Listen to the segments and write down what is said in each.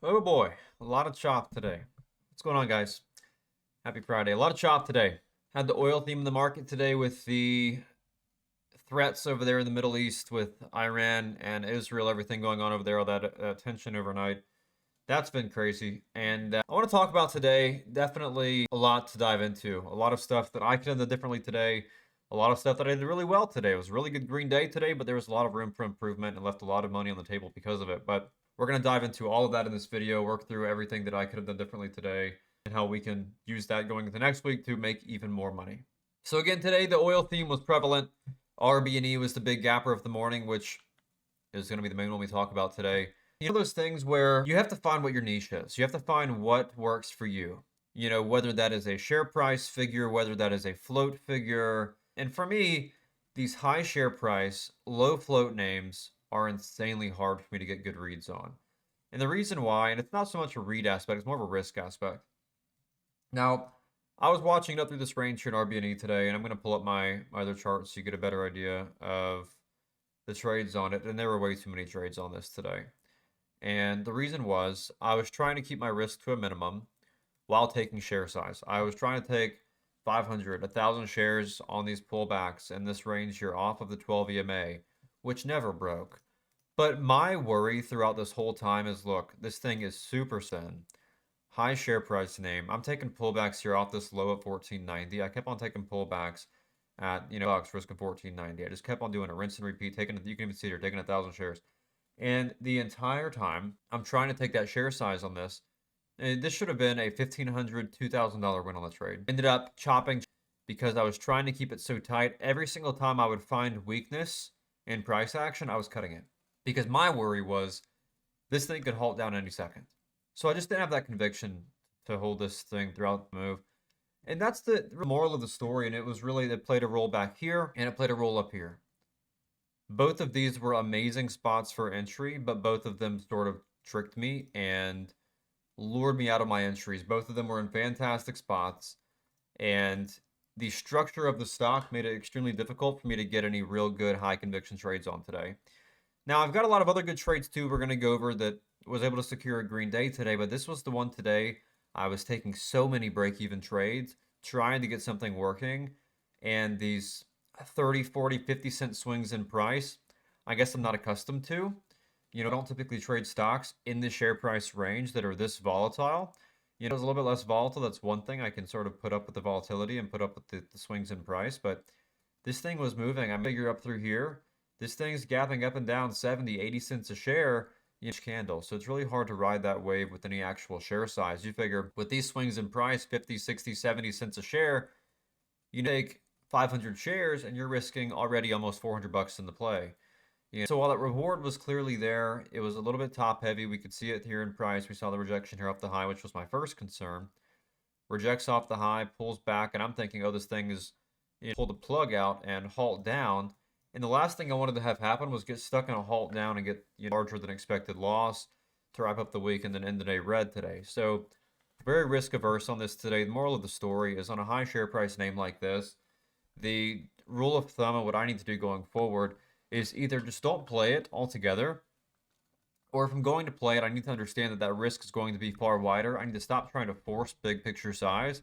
Oh boy, a lot of chop today. What's going on, guys? Happy Friday. A lot of chop today. Had the oil theme in the market today with the threats over there in the Middle East with Iran and Israel, everything going on over there, all that tension overnight. That's been crazy. And I want to talk about today, definitely a lot to dive into. A lot of stuff that I could have done differently today. A lot of stuff that I did really well today. It was a really good green day today, but there was a lot of room for improvement and left a lot of money on the table because of it. But we're going to dive into all of that in this video, work through everything that I could have done differently today, and how we can use that going into next week to make even more money. So again, today the oil theme was prevalent. RB&E was the big gapper of the morning, which is going to be the main one we talk about today. You know those things where you have to find what your niche is. You have to find what works for you. You know, whether that is a share price figure, whether that is a float figure. And for me, these high share price, low float names are insanely hard for me to get good reads on. And the reason why, and it's not so much a read aspect, it's more of a risk aspect. Now, I was watching it up through this range here in RB&E today, and I'm going to pull up my other chart so you get a better idea of the trades on it. And there were way too many trades on this today. And the reason was I was trying to keep my risk to a minimum while taking share size. I was trying to take 500, 1,000 shares on these pullbacks in this range here off of the 12 EMA, which never broke. But my worry throughout this whole time is, look, this thing is super thin. High share price name. I'm taking pullbacks here off this low at 14.90. I kept on taking pullbacks at, bucks, risk of 14.90. I just kept on doing a rinse and repeat, taking, you can even see here, taking 1,000 shares. And the entire time, I'm trying to take that share size on this. And this should have been a $1,500, $2,000 win on the trade. Ended up chopping because I was trying to keep it so tight. Every single time I would find weakness in price action, I was cutting it. Because my worry was this thing could halt down any second. So I just didn't have that conviction to hold this thing throughout the move. And that's the moral of the story. And it was really, it played a role back here and it played a role up here. Both of these were amazing spots for entry, but both of them sort of tricked me and lured me out of my entries. Both of them were in fantastic spots, and the structure of the stock made it extremely difficult for me to get any real good high conviction trades on today. Now, I've got a lot of other good trades too we're going to go over that was able to secure a green day today, but this was the one today I was taking so many break-even trades, trying to get something working, and these 30, 40, 50 cent swings in price, I guess I'm not accustomed to. I don't typically trade stocks in the share price range that are this volatile. It's a little bit less volatile. That's one thing. I can sort of put up with the volatility and put up with the swings in price. But this thing was moving. I figure up through here. This thing's gapping up and down 70, 80 cents a share each candle. So it's really hard to ride that wave with any actual share size. You figure with these swings in price, 50, 60, 70 cents a share, you take 500 shares and you're risking already almost 400 bucks in the play. So while that reward was clearly there, it was a little bit top heavy. We could see it here in price. We saw the rejection here off the high, which was my first concern. Rejects off the high, pulls back, and I'm thinking, oh, this thing is pull the plug out and halt down. And the last thing I wanted to have happen was get stuck in a halt down and get larger than expected loss to wrap up the week and then end the day red today. So very risk averse on this today. The moral of the story is on a high share price name like this, the rule of thumb and what I need to do going forward is either just don't play it altogether, or if I'm going to play it, I need to understand that that risk is going to be far wider. I need to stop trying to force big picture size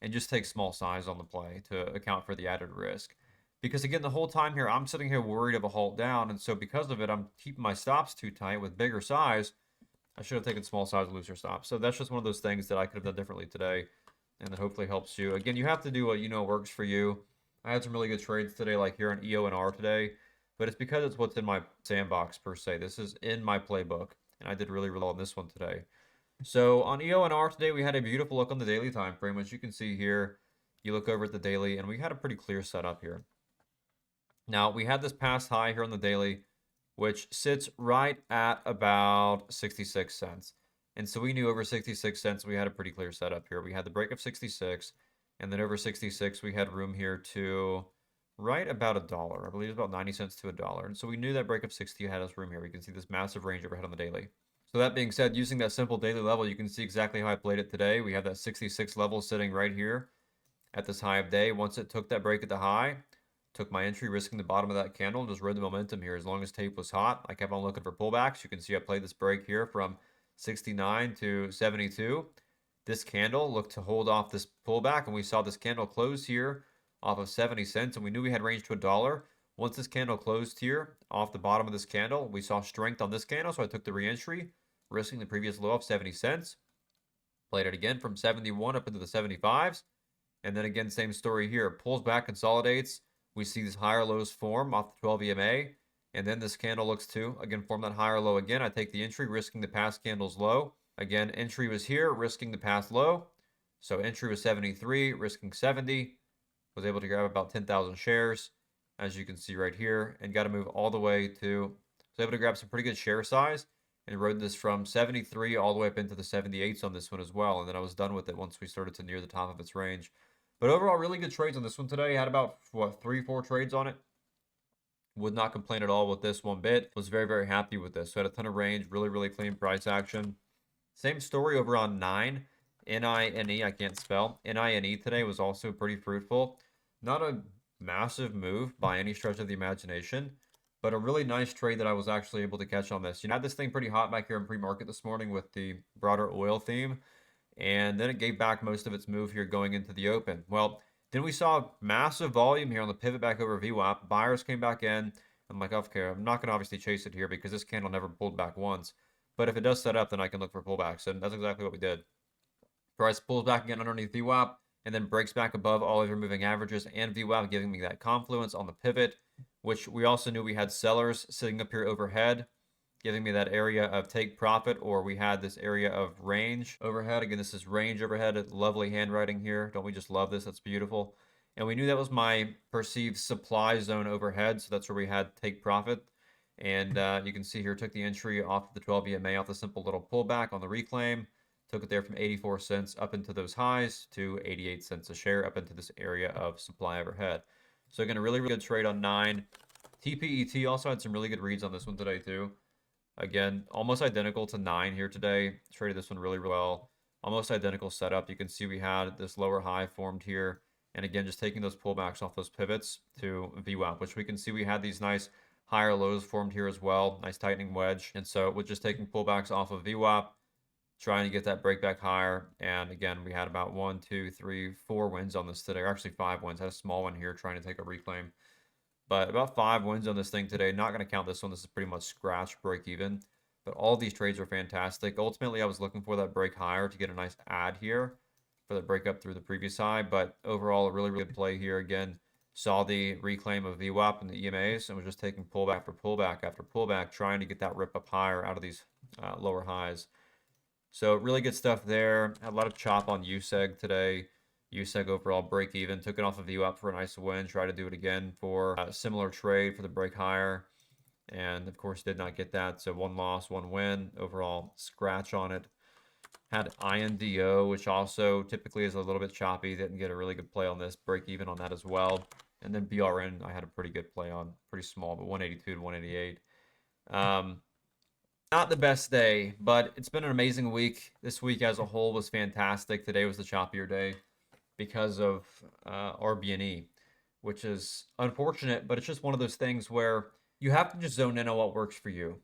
and just take small size on the play to account for the added risk. Because again, the whole time here, I'm sitting here worried of a halt down, and so because of it, I'm keeping my stops too tight with bigger size. I should have taken small size, looser stops. So that's just one of those things that I could have done differently today, and that hopefully helps you. Again, you have to do what you know works for you. I had some really good trades today, like here on EONR today. But it's because it's what's in my sandbox per se. This is in my playbook, and I did really well on this one today. So on EONR today, we had a beautiful look on the daily time frame, which you can see here. You look over at the daily, and we had a pretty clear setup here. Now, we had this past high here on the daily, which sits right at about 66 cents. And so we knew over 66 cents, we had a pretty clear setup here. We had the break of 66, and then over 66, we had room here to right about $1. I believe it's about 90 cents to $1. And so we knew that break of 60 had us room here. We can see this massive range overhead on the daily. So that being said, using that simple daily level, you can see exactly how I played it today. We have that 66 level sitting right here at this high of day. Once it took that break at the high, took my entry, risking the bottom of that candle, and just rode the momentum here. As long as tape was hot, I kept on looking for pullbacks. You can see I played this break here from 69 to 72. This candle looked to hold off this pullback, and we saw this candle close here off of 70 cents, and we knew we had range to $1. Once this candle closed here off the bottom of this candle, we saw strength on this candle, so I took the re-entry, risking the previous low of 70 cents. Played it again from 71 up into the 75s. And then again, same story here. It pulls back, consolidates. We see these higher lows form off the 12 EMA. And then this candle looks to, again, form that higher low again. I take the entry, risking the past candle's low. Again, entry was here, risking the past low. So entry was 73, risking 70. Was able to grab about 10,000 shares, as you can see right here. And got to move all the way to, was able to grab some pretty good share size. And rode this from 73 all the way up into the 78s on this one as well. And then I was done with it once we started to near the top of its range. But overall, really good trades on this one today. Had about, 3-4 trades on it. Would not complain at all with this one bit. Was very, very happy with this. So had a ton of range. Really, really clean price action. Same story over on 9. NINE, I can't spell. NINE today was also pretty fruitful. Not a massive move by any stretch of the imagination, but a really nice trade that I was actually able to catch on this. You know, I had this thing pretty hot back here in pre-market this morning with the broader oil theme. And then it gave back most of its move here going into the open. Well, then we saw massive volume here on the pivot back over VWAP. Buyers came back in. I'm like, okay, I'm not going to obviously chase it here because this candle never pulled back once. But if it does set up, then I can look for pullbacks. And that's exactly what we did. Price pulls back again underneath VWAP and then breaks back above all of your moving averages and VWAP, giving me that confluence on the pivot, which we also knew we had sellers sitting up here overhead, giving me that area of take profit, or we had this area of range overhead. Again, this is range overhead. Lovely handwriting here. Don't we just love this? That's beautiful. And we knew that was my perceived supply zone overhead, so that's where we had take profit. And you can see here, took the entry off of the 12 EMA off the simple little pullback on the reclaim. Took it there from 84 cents up into those highs to 88 cents a share up into this area of supply overhead. So again, a really, really good trade on 9. TPET also had some really good reads on this one today too. Again, almost identical to 9 here today. Traded this one really, really well. Almost identical setup. You can see we had this lower high formed here. And again, just taking those pullbacks off those pivots to VWAP, which we can see we had these nice higher lows formed here as well. Nice tightening wedge. And so with just taking pullbacks off of VWAP, trying to get that break back higher. And again, we had about 1, 2, 3, 4 wins on this today. Or actually 5 wins. I had a small one here trying to take a reclaim. But about 5 wins on this thing today. Not going to count this one. This is pretty much scratch break even. But all these trades are fantastic. Ultimately, I was looking for that break higher to get a nice add here for the break up through the previous high. But overall, a really, really good play here. Again, saw the reclaim of VWAP and the EMAs and was just taking pullback after pullback after pullback, trying to get that rip up higher out of these lower highs. So really good stuff there. Had a lot of chop on USEG today. USEG overall break even. Took it off of VWAP for a nice win. Try to do it again for a similar trade for the break higher. And of course did not get that. So 1 loss, 1 win. Overall scratch on it. Had INDO, which also typically is a little bit choppy. Didn't get a really good play on this. Break even on that as well. And then BRN I had a pretty good play on. Pretty small, but 182 to 188. Not the best day, but it's been an amazing week. This week as a whole was fantastic. Today was the choppier day because of RBNE, which is unfortunate, but it's just one of those things where you have to just zone in on what works for you.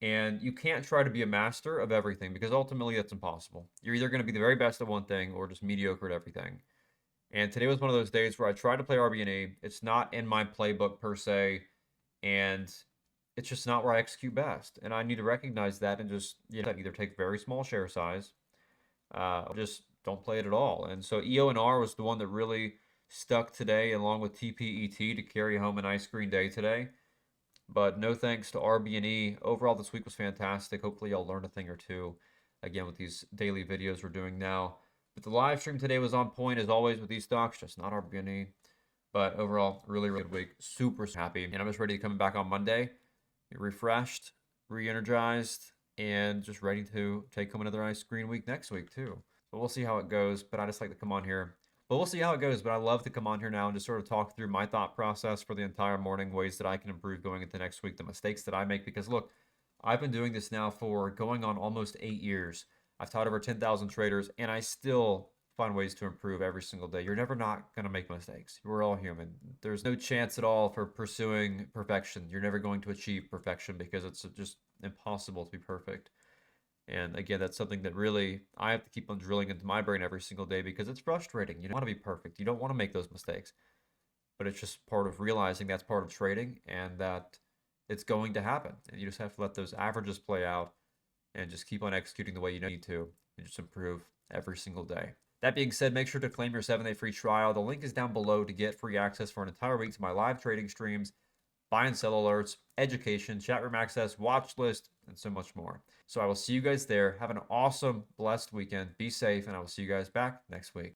And you can't try to be a master of everything because ultimately that's impossible. You're either going to be the very best at one thing or just mediocre at everything. And today was one of those days where I tried to play RBNE. It's not in my playbook per se, and it's just not where I execute best. And I need to recognize that and just either take very small share size or just don't play it at all. And so EONR was the one that really stuck today along with TPET to carry home a nice green day today. But no thanks to RBNE. Overall, this week was fantastic. Hopefully, y'all learned a thing or two, again, with these daily videos we're doing now. But the live stream today was on point, as always, with these stocks, just not RBNE. But overall, really, really good week. Super happy. And I'm just ready to come back on Monday, refreshed, re-energized, and just ready to take home another nice green week next week, too. But we'll see how it goes. But I just like to come on here. But we'll see how it goes. But I love to come on here now and just sort of talk through my thought process for the entire morning, ways that I can improve going into next week, the mistakes that I make. Because look, I've been doing this now for going on almost 8 years. I've taught over 10,000 traders, and I still find ways to improve every single day. You're never not going to make mistakes. We're all human. There's no chance at all for pursuing perfection. You're never going to achieve perfection because it's just impossible to be perfect. And again, that's something that really I have to keep on drilling into my brain every single day because it's frustrating. You don't want to be perfect. You don't want to make those mistakes. But it's just part of realizing that's part of trading and that it's going to happen. And you just have to let those averages play out and just keep on executing the way you need to and just improve every single day. That being said, make sure to claim your 7-day free trial. The link is down below to get free access for an entire week to my live trading streams, buy and sell alerts, education, chat room access, watch list, and so much more. So I will see you guys there. Have an awesome, blessed weekend. Be safe, and I will see you guys back next week.